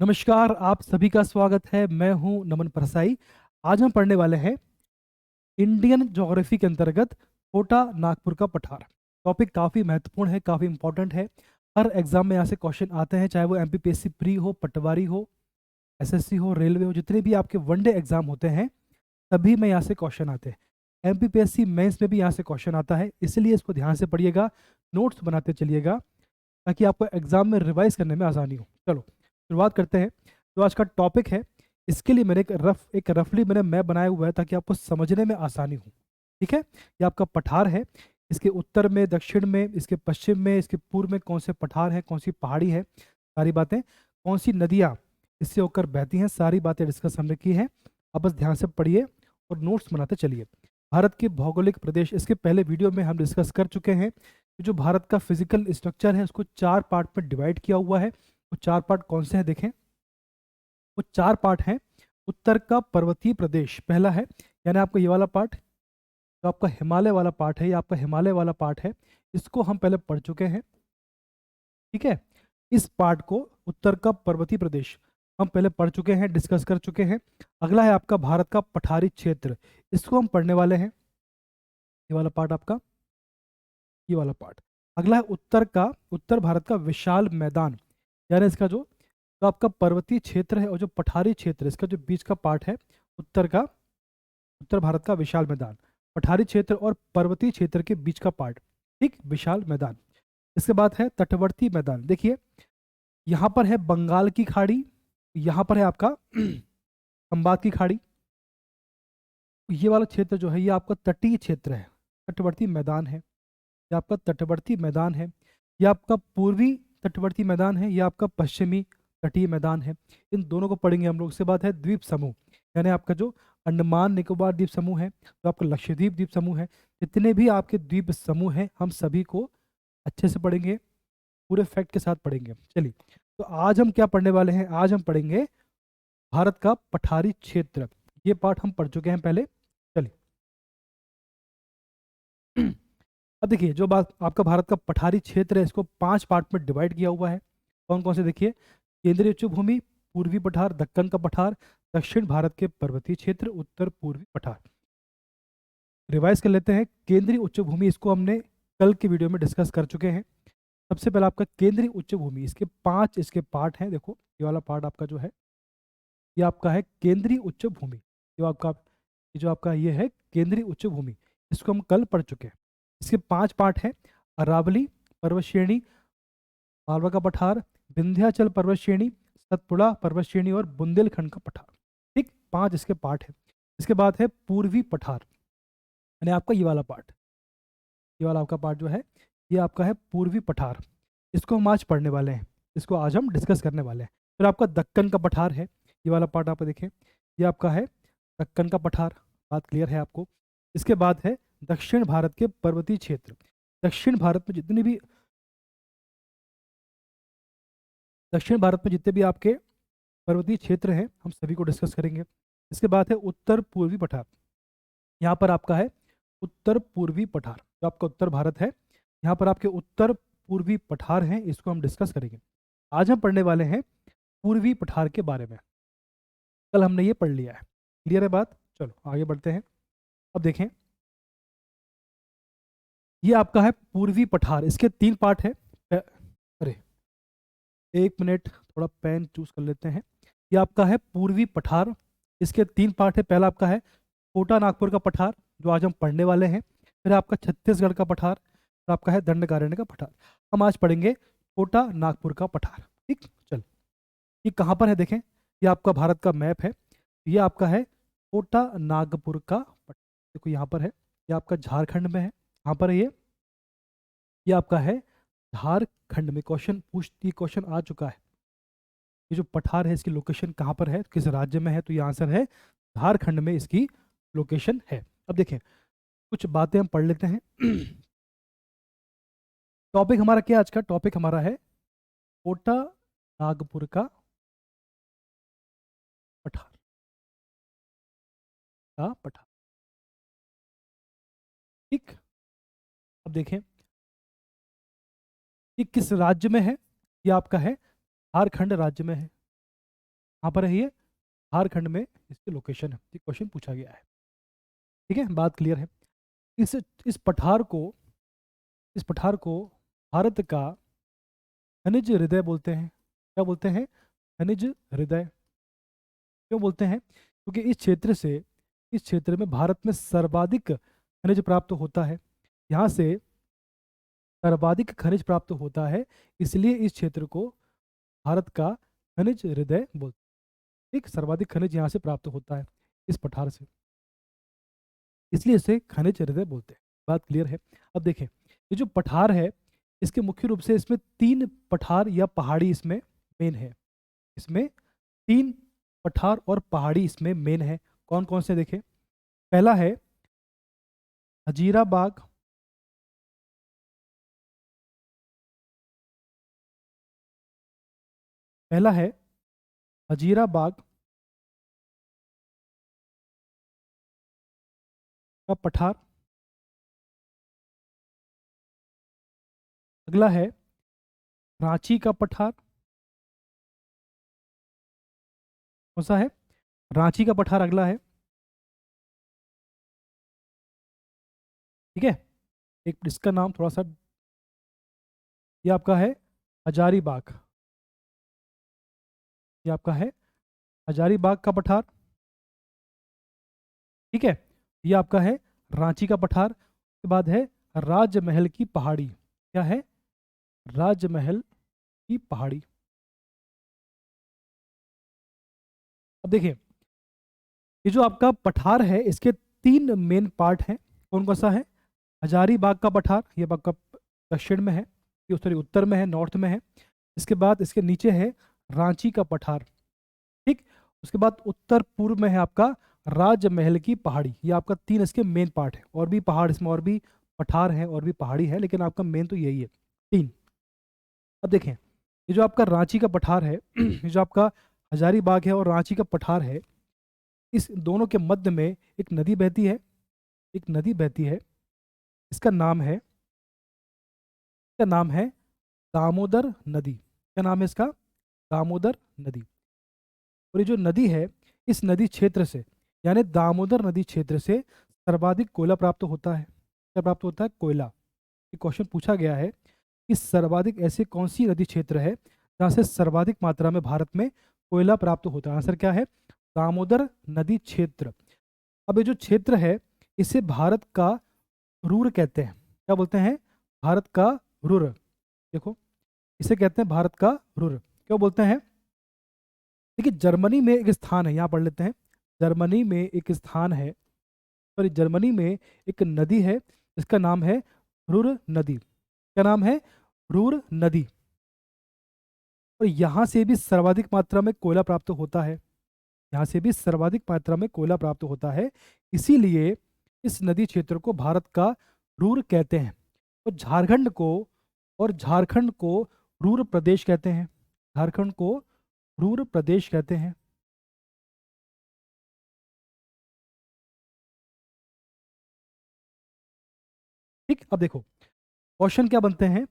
नमस्कार, आप सभी का स्वागत है। मैं हूं नमन परसाई। आज हम पढ़ने वाले हैं इंडियन ज्योग्राफी के अंतर्गत कोटा नागपुर का पठार। टॉपिक काफ़ी महत्वपूर्ण है, काफ़ी इंपॉर्टेंट है। हर एग्जाम में यहाँ से क्वेश्चन आते हैं, चाहे वो एमपीपीएससी प्री हो, पटवारी हो, एसएससी हो, रेलवे हो, जितने भी आपके वनडे एग्जाम होते हैं तभी में यहाँ से क्वेश्चन आते हैं। एमपीपीएससी मेंस में भी यहाँ से क्वेश्चन आता है, इसलिए इसको ध्यान से पढ़िएगा, नोट्स बनाते चलिएगा ताकि आपको एग्जाम में रिवाइज करने में आसानी हो। चलो शुरुआत करते हैं। जो आज का टॉपिक है, इसके लिए मैंने एक रफली मैंने मैप बनाया हुआ है ताकि आपको समझने में आसानी हो। ठीक है, ये आपका पठार है। इसके उत्तर में, दक्षिण में, इसके पश्चिम में, इसके पूर्व में कौन से पठार हैं, कौन सी पहाड़ी है, सारी बातें, कौन सी नदियाँ इससे होकर बहती हैं, सारी बातें डिस्कस हमने की हैं। अब बस ध्यान से पढ़िए और नोट्स बनाते चलिए। भारत के भौगोलिक प्रदेश, इसके पहले वीडियो में हम डिस्कस कर चुके हैं। जो भारत का फिजिकल स्ट्रक्चर है उसको 4 पार्ट में डिवाइड किया हुआ है। वो 4 पार्ट कौन से हैं देखें। वो 4 पार्ट हैं। उत्तर का पर्वतीय प्रदेश पहला है, यानी आपका ये वाला पार्ट, जो आपका हिमालय वाला पार्ट है, ये आपका हिमालय वाला पार्ट है। इसको हम पहले पढ़ चुके हैं। ठीक है, इस पार्ट को, उत्तर का पर्वतीय प्रदेश, हम पहले पढ़ चुके हैं, डिस्कस कर चुके हैं। अगला है आपका भारत का पठारी क्षेत्र, इसको हम पढ़ने वाले हैं। ये वाला पार्ट आपका, ये वाला पार्ट। अगला है उत्तर भारत का विशाल मैदान, यानी इसका जो आपका पर्वतीय क्षेत्र है और जो पठारी क्षेत्र है, इसका जो बीच का पार्ट है, उत्तर भारत का विशाल मैदान, पठारी क्षेत्र और पर्वतीय क्षेत्र के बीच का पार्ट। ठीक, विशाल मैदान। इसके बाद है तटवर्ती मैदान। देखिए, यहाँ पर है बंगाल की खाड़ी, यहाँ पर है आपका खंबात की खाड़ी। ये वाला क्षेत्र जो है ये आपका तटीय क्षेत्र है, तटवर्ती मैदान है। ये आपका तटवर्ती मैदान है। ये आपका पूर्वी तटवर्ती मैदान है, ये आपका पश्चिमी तटीय मैदान है। इन दोनों को पढ़ेंगे हम लोग। उसके बाद है द्वीप समूह, यानी आपका जो अंडमान निकोबार द्वीप समूह है, जो आपका लक्षद्वीप द्वीप समूह है, जितने भी आपके द्वीप समूह हैं हम सभी को अच्छे से पढ़ेंगे, पूरे फैक्ट के साथ पढ़ेंगे। चलिए, तो आज हम क्या पढ़ने वाले हैं? आज हम पढ़ेंगे भारत का पठारी क्षेत्र। ये पार्ट हम पढ़ चुके हैं पहले। चलिए अब देखिए, जो बात आपका भारत का पठारी क्षेत्र है, इसको 5 पार्ट में डिवाइड किया हुआ है। कौन कौन से देखिए, केंद्रीय उच्च भूमि, पूर्वी पठार, दक्कन का पठार, दक्षिण भारत के पर्वतीय क्षेत्र, उत्तर पूर्वी पठार। रिवाइज कर लेते हैं। केंद्रीय उच्च भूमि, इसको हमने कल के वीडियो में डिस्कस कर चुके हैं। सबसे पहले आपका केंद्रीय उच्च भूमि, इसके 5 इसके पार्ट हैं। देखो, ये वाला पार्ट आपका जो है, ये आपका है केंद्रीय उच्च भूमि। जो आपका ये है केंद्रीय उच्च भूमि, इसको हम कल पढ़ चुके हैं। इसके 5 पार्ट हैं। अरावली पर्वत श्रेणी, मालवा का पठार, विंध्याचल पर्वत श्रेणी, सतपुड़ा पर्वत श्रेणी और बुंदेलखंड का पठार। ठीक, 5 इसके पार्ट है। इसके बाद है पूर्वी पठार, यानी आपका ये वाला पार्ट, ये वाला आपका पार्ट जो है, ये आपका है पूर्वी पठार। इसको हम आज पढ़ने वाले हैं, इसको आज हम डिस्कस करने वाले हैं। फिर आपका दक्कन का पठार है, ये वाला पार्ट आप देखें, ये आपका है दक्कन का पठार। बात क्लियर है आपको? इसके बाद है दक्षिण भारत के पर्वतीय क्षेत्र। दक्षिण भारत में जितने भी दक्षिण भारत में जितने भी आपके पर्वतीय क्षेत्र हैं हम सभी को डिस्कस करेंगे। इसके बाद है उत्तर पूर्वी पठार। यहाँ पर आपका है उत्तर पूर्वी पठार, जो आपका उत्तर भारत है, यहाँ पर आपके उत्तर पूर्वी पठार हैं, इसको हम डिस्कस करेंगे। आज हम पढ़ने वाले हैं पूर्वी पठार के बारे में। कल हमने ये पढ़ लिया है। क्लियर है बात? चलो आगे बढ़ते हैं। अब देखें, ये आपका है पूर्वी पठार। इसके 3 पार्ट है। अरे, एक मिनट, थोड़ा पेन चूज कर लेते हैं। ये आपका है पूर्वी पठार। इसके 3 पार्ट है। पहला आपका है कोटा नागपुर का पठार, जो आज हम पढ़ने वाले हैं। फिर आपका छत्तीसगढ़ का पठार, फिर आपका है दंडकारण्य का पठार। हम आज पढ़ेंगे कोटा नागपुर का पठार। ठीक, चल, ये कहाँ पर है देखें। ये आपका भारत का मैप है। ये आपका है कोटा नागपुर का पठार। देखो यहाँ पर है, ये आपका झारखंड में है। यहाँ पर है ये आपका है झारखंड में। क्वेश्चन आ चुका है। ये जो पठार है इसकी लोकेशन कहाँ पर है, किस राज्य में है? तो ये आंसर है झारखंड में इसकी लोकेशन है। अब देखें, कुछ बातें हम पढ़ लेते हैं। टॉपिक हमारा क्या? आज का टॉपिक हमारा है कोटा नागपुर का पठार का पठार। ठीक, अब देखें, ये किस राज्य में है? ये आपका है झारखंड राज्य में है। यहाँ पर है ये झारखंड में इसकी लोकेशन है, ये क्वेश्चन पूछा गया है। ठीक है, बात क्लियर है। इस इस पठार को इस पठार को भारत का खनिज हृदय बोलते हैं। क्या बोलते हैं? खनिज हृदय। क्यों बोलते हैं? क्योंकि इस क्षेत्र में भारत में सर्वाधिक खनिज प्राप्त होता है। यहाँ से सर्वाधिक खनिज प्राप्त होता है, इसलिए इस क्षेत्र को भारत का खनिज हृदय बोलते हैं। ठीक, सर्वाधिक खनिज यहाँ से प्राप्त होता है इस पठार से, इसलिए इसे खनिज हृदय बोलते हैं। बात क्लियर है। अब देखें, ये जो पठार है, इसके मुख्य रूप से इसमें 3 पठार या पहाड़ी इसमें मेन है। इसमें 3 पठार और पहाड़ी इसमें मेन है। कौन कौन से देखें? पहला है हजीरा बाग। पहला है हजीरा बाग का पठार। अगला है रांची का पठार। कौन सा है? रांची का पठार अगला है। ठीक है, एक इसका नाम थोड़ा सा, ये आपका है हजारीबाग। ये आपका है हजारीबाग का पठार। ठीक है, ये आपका है रांची का पठार। उसके बाद है राजमहल की पहाड़ी। क्या है? राजमहल की पहाड़ी। अब देखिए, ये जो आपका पठार है, इसके 3 मेन पार्ट हैं। कौन कौन सा है? हजारीबाग का पठार, ये आपका दक्षिण में है, ये सॉरी उत्तर में है, नॉर्थ में है। इसके बाद इसके नीचे है रांची का पठार। ठीक, उसके बाद उत्तर पूर्व में है आपका राजमहल की पहाड़ी। ये आपका 3 इसके मेन पार्ट है। और भी पहाड़ इसमें, और भी पठार है, और भी पहाड़ी है, लेकिन आपका मेन तो यही है 3। अब देखें, ये जो आपका रांची का पठार है ये जो आपका हजारीबाग है और रांची का पठार है, इस दोनों के मध्य में एक नदी बहती है। एक नदी बहती है, इसका नाम है दामोदर नदी। क्या नाम है इसका? दामोदर नदी। और ये जो नदी है, इस नदी क्षेत्र से, यानी दामोदर नदी क्षेत्र से सर्वाधिक कोयला प्राप्त होता है। क्या प्राप्त होता है? कोयला। ये क्वेश्चन पूछा गया है कि सर्वाधिक ऐसे कौन सी नदी क्षेत्र है जहाँ से सर्वाधिक मात्रा में भारत में कोयला प्राप्त होता है? आंसर क्या है? दामोदर नदी क्षेत्र। अब ये जो क्षेत्र है, इसे भारत का रुर कहते हैं। क्या बोलते हैं? भारत का रुर। देखो, इसे कहते हैं भारत का रुर। क्यों बोलते हैं? देखिए, जर्मनी में एक स्थान है, यहाँ पढ़ लेते हैं। जर्मनी में एक स्थान है, सॉरी, जर्मनी में एक नदी है, जिसका नाम है रुर नदी। क्या नाम है? रुर नदी। और यहाँ से भी सर्वाधिक मात्रा में कोयला प्राप्त होता है। यहाँ से भी सर्वाधिक मात्रा में कोयला प्राप्त होता है, इसीलिए इस नदी क्षेत्र को भारत का रुर कहते हैं। और झारखंड को रुर प्रदेश कहते हैं। झारखंड को रुर प्रदेश कहते हैं। ठीक, अब देखो क्वेश्चन क्या बनते हैं।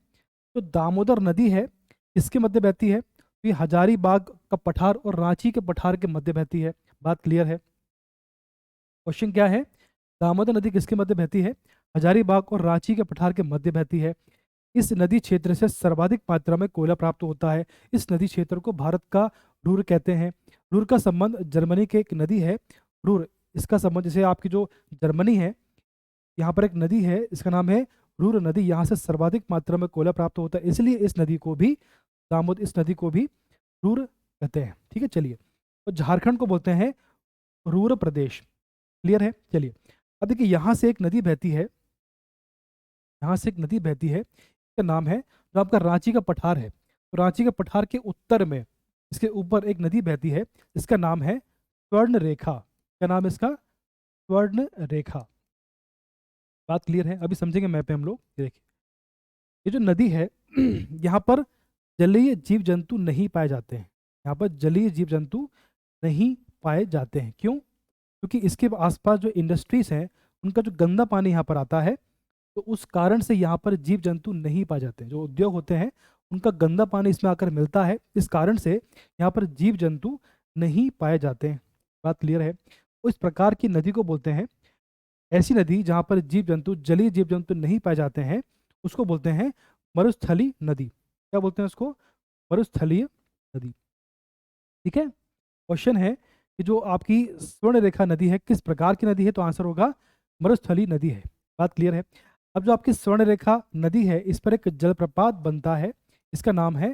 तो दामोदर नदी है, इसके मध्य बहती है, तो ये हजारीबाग का पठार और रांची के पठार के मध्य बहती है। बात क्लियर है। क्वेश्चन क्या है? दामोदर नदी किसके मध्य बहती है? हजारीबाग और रांची के पठार के मध्य बहती है। इस नदी क्षेत्र से सर्वाधिक मात्रा में कोयला प्राप्त होता है। इस नदी क्षेत्र को भारत का रुर कहते हैं। रुर का संबंध जर्मनी के एक नदी है रुर, इसका संबंध, जैसे आपकी जो जर्मनी है, यहाँ पर एक नदी है, इसका नाम है रुर नदी। यहाँ से सर्वाधिक मात्रा में कोयला प्राप्त होता है, इसलिए इस नदी को भी रुर कहते हैं। ठीक है, चलिए। तो झारखंड को बोलते हैं रुर प्रदेश। क्लियर है? चलिए, अब देखिए, यहाँ से एक नदी बहती है, यहाँ से एक नदी बहती है, इसका नाम है, जो आपका रांची का पठार है, तो रांची के पठार के उत्तर में इसके ऊपर एक नदी बहती है, इसका नाम है स्वर्ण रेखा। क्या नाम है इसका? स्वर्ण रेखा। बात क्लियर है? अभी समझेंगे मैप पे हम लोग। ये देखिए, ये जो नदी है यहाँ पर जलीय जीव जंतु नहीं पाए जाते हैं। यहाँ पर जलीय जीव जंतु नहीं पाए जाते हैं। क्यों? क्योंकि इसके आसपास जो इंडस्ट्रीज हैं, उनका जो गंदा पानी यहाँ पर आता है, तो उस कारण से यहाँ पर जीव जंतु नहीं पाए जाते हैं। जो उद्योग होते हैं, उनका गंदा पानी इसमें आकर मिलता है, इस कारण से यहाँ पर जीव जंतु नहीं पाए जाते हैं। बात क्लियर है। तो इस प्रकार की नदी को बोलते हैं, ऐसी नदी जहाँ पर जीव जंतु, जलीय जीव जंतु नहीं पाए जाते हैं, उसको बोलते हैं मरुस्थलीय नदी। क्या बोलते हैं उसको? मरुस्थलीय नदी। ठीक है। क्वेश्चन है कि जो आपकी स्वर्ण रेखा नदी है किस प्रकार की नदी है, तो आंसर होगा मरुस्थलीय नदी है। बात क्लियर है। अब जो आपकी स्वर्ण रेखा नदी है इस पर एक जलप्रपात बनता है, इसका नाम है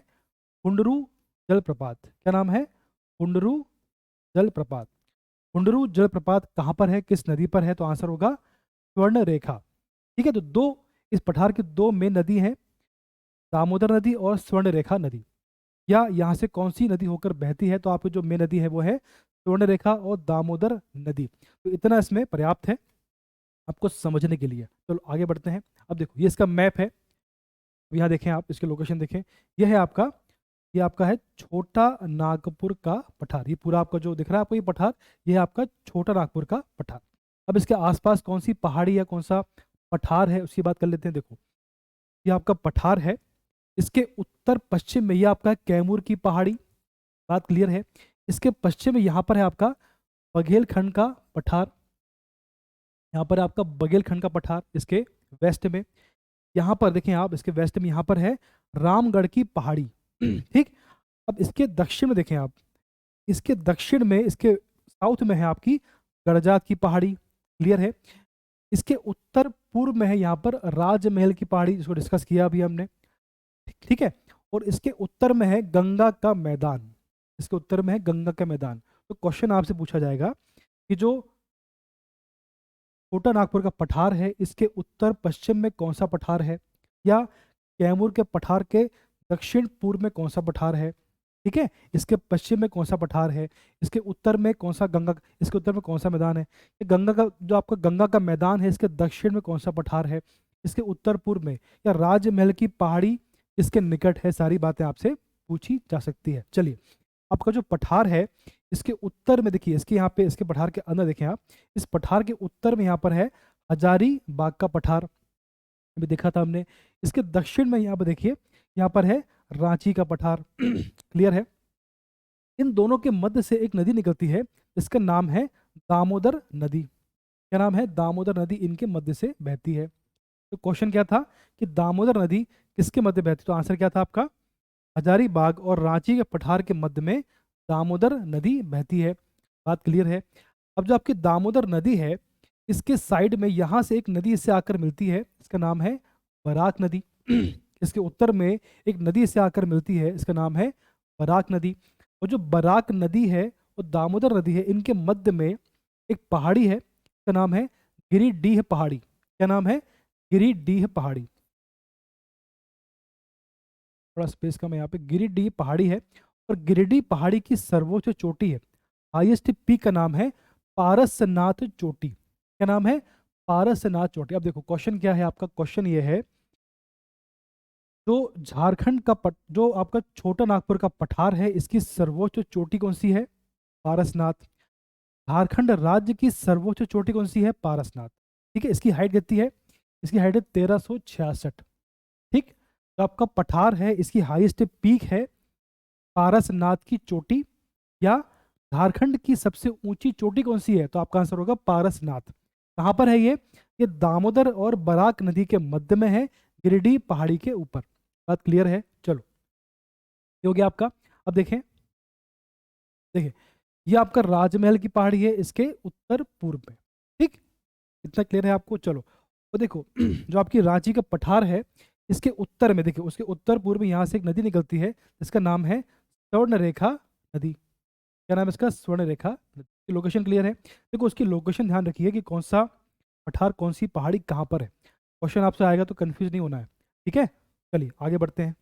कुंडरू जलप्रपात। क्या नाम है? कुंडरू जलप्रपात। कुंडरू जलप्रपात कहाँ पर है, किस नदी पर है, तो आंसर होगा स्वर्ण रेखा। ठीक है। तो दो, इस पठार की दो मेन नदी हैं, दामोदर नदी और स्वर्ण रेखा नदी। या यहाँ से कौन सी नदी होकर बहती है, तो आपकी जो मेन नदी है वो है स्वर्ण रेखा और दामोदर नदी। तो इतना इसमें पर्याप्त है आपको समझने के लिए। चलो आगे बढ़ते हैं। अब देखो ये इसका मैप है। अब यहाँ देखें, आप इसके लोकेशन देखें। यह है आपका, ये आपका है छोटा नागपुर का पठार। ये पूरा आपका जो दिख रहा है आपको ये पठार, ये है आपका छोटा नागपुर का पठार। अब इसके आसपास कौन सी पहाड़ी या कौन सा पठार है उसकी बात कर लेते हैं। देखो ये आपका पठार है, इसके उत्तर पश्चिम में ये आपका है कैमूर की पहाड़ी। बात क्लियर है। इसके पश्चिम में यहाँ पर है आपका बघेलखंड का पठार। यहाँ पर है आपका बघेलखंड का पठार। इसके वेस्ट में यहाँ पर देखें आप, इसके वेस्ट में यहाँ पर है रामगढ़ की पहाड़ी। ठीक। अब इसके दक्षिण में देखें आप, इसके दक्षिण में, इसके साउथ में है आपकी गड़जात की पहाड़ी। क्लियर है। इसके उत्तर पूर्व में है यहाँ पर राजमहल की पहाड़ी, जिसको डिस्कस किया अभी हमने। ठीक है। और इसके उत्तर में है गंगा का मैदान। इसके उत्तर में है गंगा का मैदान। तो क्वेश्चन आपसे पूछा जाएगा कि जो छोटा नागपुर का पठार है इसके उत्तर पश्चिम में कौन सा पठार है, या कैमूर के पठार के दक्षिण पूर्व में कौन सा पठार है। ठीक है। इसके पश्चिम में कौन सा पठार है, इसके उत्तर में कौन सा गंगा, इसके उत्तर में कौन सा मैदान है, ये गंगा का जो आपका गंगा का मैदान है इसके दक्षिण में कौन सा पठार है, इसके उत्तर पूर्व में, या राजमहल की पहाड़ी इसके निकट है। सारी बातें आपसे पूछी जा सकती है। चलिए, आपका जो पठार है इसके उत्तर में देखिए, इसके यहाँ पे, इसके पठार के अंदर देखें आप, इस पठार के उत्तर में यहाँ पर है हजारी बाग का पठार, अभी देखा था हमने। इसके दक्षिण में यहाँ पर देखिए, यहाँ पर है रांची का पठार। क्लियर है। इन दोनों के मध्य से एक नदी निकलती है, इसका नाम है दामोदर नदी। क्या नाम है? दामोदर नदी इनके मध्य से बहती है। तो क्वेश्चन क्या था कि दामोदर नदी किसके मध्य बहती, तो आंसर क्या था आपका हजारीबाग और रांची के पठार के मध्य में दामोदर नदी बहती है। बात क्लियर है। अब जो आपकी दामोदर नदी है इसके साइड में यहाँ से एक नदी इससे आकर मिलती है, इसका नाम है बराक नदी। इसके उत्तर में एक नदी इससे आकर मिलती है, इसका नाम है बराक नदी। और जो बराक नदी है और दामोदर नदी है इनके मध्य में एक पहाड़ी है, इसका नाम है गिरिडीह पहाड़ी। क्या नाम है? गिरिडीह पहाड़ी। थोड़ा स्पेस कम है यहाँ पे। गिरिडीह पहाड़ी है और गिरिडीह पहाड़ी की सर्वोच्च चोटी है, हाईएस्ट पीक का नाम है पारसनाथ चोटी। क्या नाम है? पारसनाथ चोटी। अब देखो क्वेश्चन क्या है आपका, क्वेश्चन ये है जो झारखंड का जो आपका छोटा नागपुर का पठार है इसकी सर्वोच्च चोटी कौन सी है? पारसनाथ। झारखंड राज्य की सर्वोच्च चोटी कौन सी है? पारसनाथ। ठीक है। इसकी हाइट कितनी है? इसकी हाइट है 1366। ठीक। तो आपका पठार है इसकी हाईएस्ट पीक है पारसनाथ की चोटी, या झारखंड की सबसे ऊंची चोटी कौन सी है, तो आपका आंसर होगा पारसनाथ। कहाँ पर है ये दामोदर और बराक नदी के मध्य में है, गिरिडीह पहाड़ी के ऊपर। बात क्लियर है। चलो ये हो गया आपका। अब देखें, देखिए ये आपका राजमहल की पहाड़ी है इसके उत्तर पूर्व में। ठीक। इतना क्लियर है आपको। चलो तो देखो जो आपकी रांची का पठार है इसके उत्तर में देखिए, उसके उत्तर पूर्व में यहाँ से एक नदी निकलती है जिसका नाम है स्वर्ण रेखा नदी। क्या नाम है इसका? स्वर्ण रेखा नदी। लोकेशन क्लियर है। देखो उसकी लोकेशन ध्यान रखिए कि कौन सा पठार, कौन सी पहाड़ी कहाँ पर है। क्वेश्चन आपसे आएगा तो कंफ्यूज नहीं होना है। ठीक है। चलिए आगे बढ़ते हैं,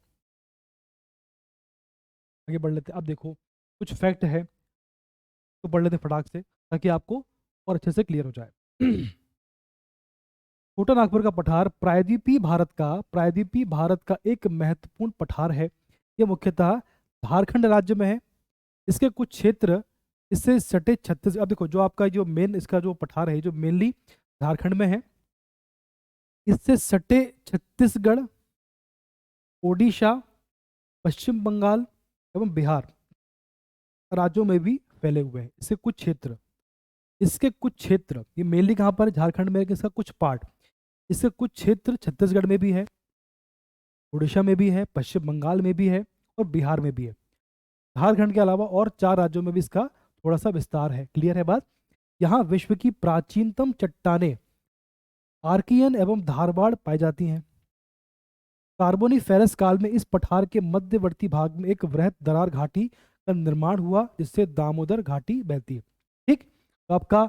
आगे बढ़ लेते हैं। अब देखो कुछ फैक्ट है तो पढ़ लेते हैं फटाक से ताकि आपको और अच्छे से क्लियर हो जाए। छोटा नागपुर का पठार प्रायद्वीपीय भारत का एक महत्वपूर्ण पठार है। यह मुख्यतः झारखंड राज्य में है। इसके कुछ क्षेत्र इससे सटे छत्तीस, अब देखो जो आपका जो मेन इसका जो पठार है जो मेनली झारखंड में है, इससे सटे छत्तीसगढ़, ओडिशा, पश्चिम बंगाल एवं बिहार राज्यों में भी फैले हुए हैं। इसके कुछ क्षेत्र ये मेनली कहाँ पर, झारखंड में है, इसका कुछ पार्ट, इसके कुछ क्षेत्र छत्तीसगढ़ में भी है, उड़ीसा में भी है, पश्चिम बंगाल में भी है और बिहार में भी है। झारखंड के अलावा और 4 राज्यों में भी इसका थोड़ा सा विस्तार है। क्लियर है बात। यहाँ विश्व की प्राचीनतम चट्टानें आर्कियन एवं धारवाड़ पाई जाती हैं। कार्बोनिफेरस काल में इस पठार के मध्यवर्ती भाग में एक वृहद दरार घाटी का निर्माण हुआ, जिससे दामोदर घाटी बहती है। ठीक, तो आपका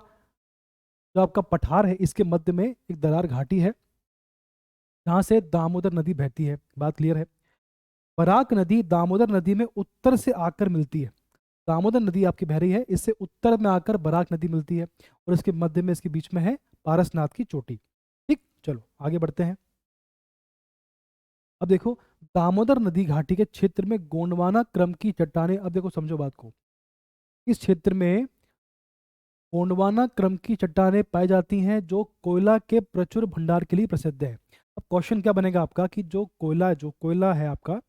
जो आपका पठार है इसके मध्य में एक दरार घाटी है जहां से दामोदर नदी बहती है। बात क्लियर है। बराक नदी दामोदर नदी में उत्तर से आकर मिलती है। दामोदर नदी आपकी बह रही है, इससे उत्तर में आकर बराक नदी मिलती है और इसके मध्य में, इसके बीच में है पारसनाथ की चोटी। ठीक, चलो आगे बढ़ते हैं। अब देखो, दामोदर नदी घाटी के क्षेत्र में गोंडवाना क्रम की चट्टानें, अब देखो समझो बात को, इस क्षेत्र में गोंडवाना क्रम की चट्टानें पाई जाती हैं जो कोयला के प्रचुर भंडार के लिए प्रसिद्ध है। अब क्वेश्चन क्या बनेगा आपका कि जो कोयला है आपका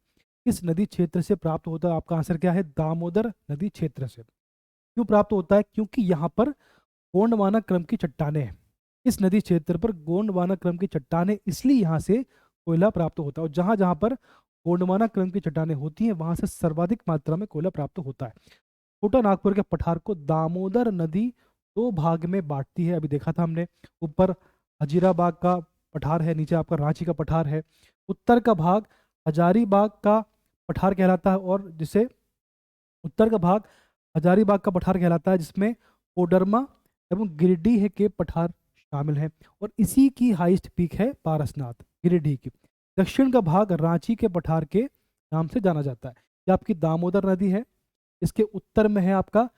किस नदी क्षेत्र से प्राप्त होता है? आपका आंसर क्या है? दामोदर नदी क्षेत्र से। क्यों प्राप्त होता है? क्योंकि यहाँ पर गोंडवाना क्रम की चट्टानें हैं। इस नदी क्षेत्र पर गोंडवाना क्रम की चट्टानें, इसलिए यहाँ से कोयला प्राप्त होता है। और जहाँ जहाँ पर गोंडवाना क्रम की चट्टानें होती हैं वहां से सर्वाधिक मात्रा में कोयला प्राप्त होता है। छोटा नागपुर के पठार को दामोदर नदी 2 भाग में बांटती है। अभी देखा था हमने, ऊपर हजीराबाग का पठार है, नीचे आपका रांची का पठार है। उत्तर का भाग हजारीबाग का पठार कहलाता है, और जिसे उत्तर का भाग हजारीबाग का पठार कहलाता है, जिसमें कोडरमा एवं गिरिडीह के पठार शामिल हैं। और इसी की हाईएस्ट पीक है पारसनाथ, गिरिडीह की। दक्षिण का भाग रांची के पठार के नाम से जाना जाता है। ये आपकी दामोदर नदी है, इसके उत्तर में है आपका,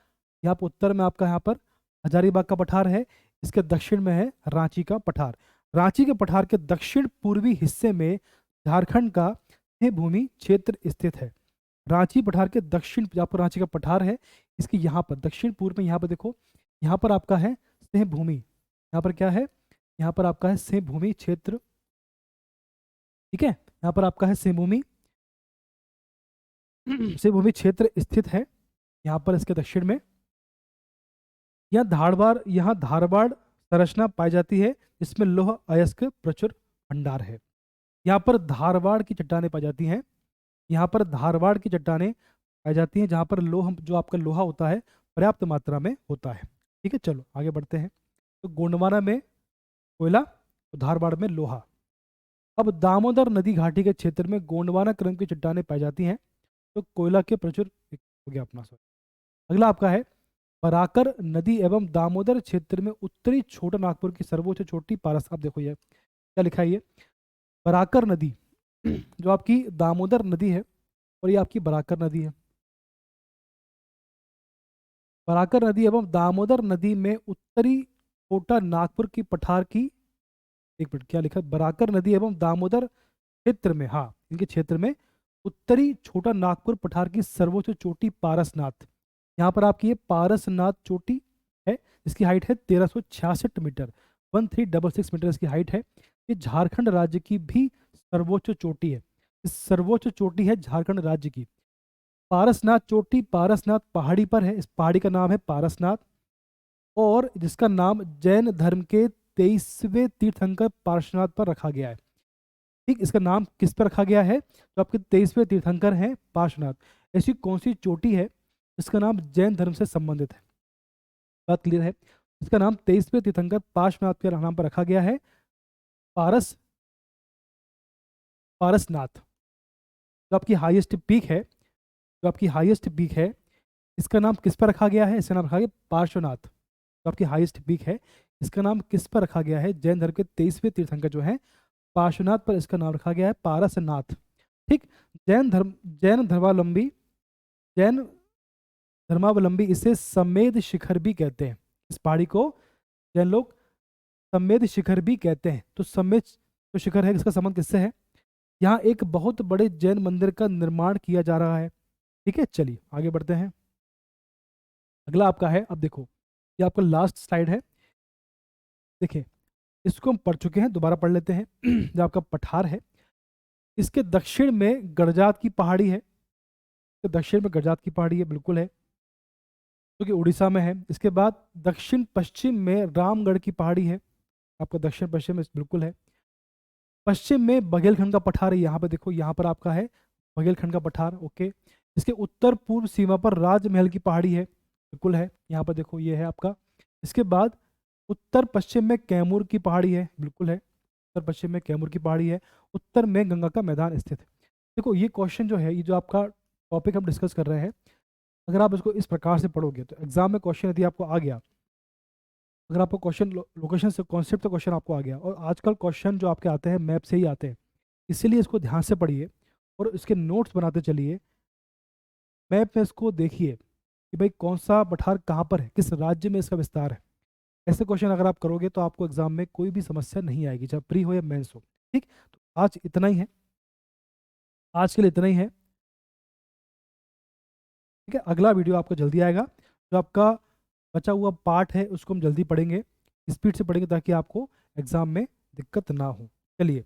यहाँ पर उत्तर में आपका यहाँ पर हजारीबाग का पठार है, इसके दक्षिण में है रांची का पठार। रांची के पठार के दक्षिण पूर्वी हिस्से में झारखंड का भूमि क्षेत्र स्थित है। रांची पठार के दक्षिण, जहाँ पर रांची का पठार है, इसके यहाँ पर दक्षिण पूर्व में, यहाँ पर देखो, यहाँ पर आपका है सिंहभूमि। यहाँ पर क्या है? यहाँ पर आपका है सिंहभूमि क्षेत्र। ठीक है, यहाँ पर आपका है सिंहभूमि सिंहभूमि क्षेत्र स्थित है यहाँ पर इसके दक्षिण में। यहाँ धारवाड़ संरचना पाई जाती है जिसमें लौह अयस्क प्रचुर भंडार है। यहाँ पर धारवाड़ की चट्टानें पाई जाती हैं। यहाँ पर धारवाड़ की चट्टानें पाई जाती हैं जहाँ पर लोह, जो आपका लोहा होता है, पर्याप्त मात्रा में होता है। ठीक है, चलो आगे बढ़ते हैं। तो गोंडवाना में कोयला, तो धारवाड़ में लोहा। अब दामोदर नदी घाटी के क्षेत्र में गोंडवाना क्रम की चट्टानें पाई जाती हैं, तो कोयला के प्रचुर, हो गया अपना। सॉरी, अगला आपका है बराकर नदी एवं दामोदर क्षेत्र में उत्तरी छोटा नागपुर की सर्वोच्च चोटी पारस। अब देखो ये क्या लिखा है, ये बराकर नदी जो आपकी दामोदर नदी है और ये आपकी बराकर नदी है। बराकर नदी एवं दामोदर नदी में उत्तरी छोटा नागपुर की पठार की, एक मिनट क्या लिखा है, बराकर नदी एवं दामोदर क्षेत्र में, हाँ इनके क्षेत्र में उत्तरी छोटा नागपुर पठार की सर्वोच्च चोटी पारसनाथ। यहाँ पर आपकी ये पारसनाथ चोटी है, इसकी हाइट है 1366 मीटर, 1366 मीटर इसकी हाइट है। ये झारखंड राज्य की भी सर्वोच्च चोटी है। इस सर्वोच्च चोटी है झारखंड राज्य की। पारसनाथ चोटी पारसनाथ पहाड़ी पर है। इस पहाड़ी का नाम है पारसनाथ, और जिसका नाम जैन धर्म के 23वें तीर्थंकर पार्श्वनाथ पर रखा गया है। ठीक, इसका नाम किस पर रखा गया है? तो आपके 23वें तीर्थंकर हैं पार्श्वनाथ। ऐसी कौन सी चोटी है जिसका नाम जैन धर्म से संबंधित है? बात क्लियर है। इसका नाम 23वें तीर्थंकर पार्श्वनाथ के नाम पर रखा गया है, पारसनाथ। जो आपकी हाईएस्ट पीक है, इसका नाम किस पर रखा गया है? इसका नाम रखा गया पार्श्वनाथ। जो आपकी हाईएस्ट पीक है, इसका नाम किस पर रखा गया है? जैन धर्म के 23वें तीर्थंकर जो है पार्श्वनाथ पर इसका नाम रखा गया है पारसनाथ। ठीक, जैन धर्मावलंबी इसे समेध शिखर भी कहते हैं। इस पहाड़ी को जैन लोग समेध शिखर भी कहते हैं। तो समेध जो शिखर है, इसका संबंध किससे है? यहाँ एक बहुत बड़े जैन मंदिर का निर्माण किया जा रहा है। ठीक है, चलिए आगे बढ़ते हैं। अगला आपका है, अब देखो ये आपका लास्ट स्लाइड है। देखिए, इसको हम पढ़ चुके हैं, दोबारा पढ़ लेते हैं। जो आपका पठार है, इसके दक्षिण में गड़जात की पहाड़ी है, इसके दक्षिण में गड़जात की पहाड़ी है, बिल्कुल है। जो कि उड़ीसा में है। इसके बाद दक्षिण पश्चिम में रामगढ़ की पहाड़ी है, आपका दक्षिण पश्चिम में बिल्कुल है। पश्चिम में बघेलखंड का पठार है, यहाँ पे देखो, यहाँ पर आपका है बघेलखंड का पठार। ओके, इसके उत्तर पूर्व सीमा पर राजमहल की पहाड़ी है, बिल्कुल है, यहाँ पर देखो ये है आपका। इसके बाद उत्तर पश्चिम में कैमूर की पहाड़ी है, बिल्कुल है, उत्तर पश्चिम में कैमूर की पहाड़ी है। उत्तर में गंगा का मैदान स्थित है। देखो ये क्वेश्चन जो है, ये जो आपका टॉपिक हम डिस्कस कर रहे हैं, अगर आप इसको इस प्रकार से पढ़ोगे तो एग्जाम में क्वेश्चन यदि आपको आ गया, अगर आपको क्वेश्चन लोकेशन से कॉन्सेप्ट का क्वेश्चन आपको आ गया, और आजकल क्वेश्चन जो आपके आते हैं मैप से ही आते हैं, इसीलिए इसको ध्यान से पढ़िए और इसके नोट्स बनाते चलिए। मैप में इसको देखिए कि भाई कौन सा पठार कहाँ पर है, किस राज्य में इसका विस्तार है। ऐसे क्वेश्चन अगर आप करोगे तो आपको एग्जाम में कोई भी समस्या नहीं आएगी, चाहे प्री हो या मेंस हो। ठीक, तो आज इतना ही है, आज के लिए इतना ही है। ठीक है, अगला वीडियो आपको जल्दी आएगा। जो आपका बचा हुआ पार्ट है उसको हम जल्दी पढ़ेंगे, स्पीड से पढ़ेंगे ताकि आपको एग्जाम में दिक्कत ना हो। चलिए,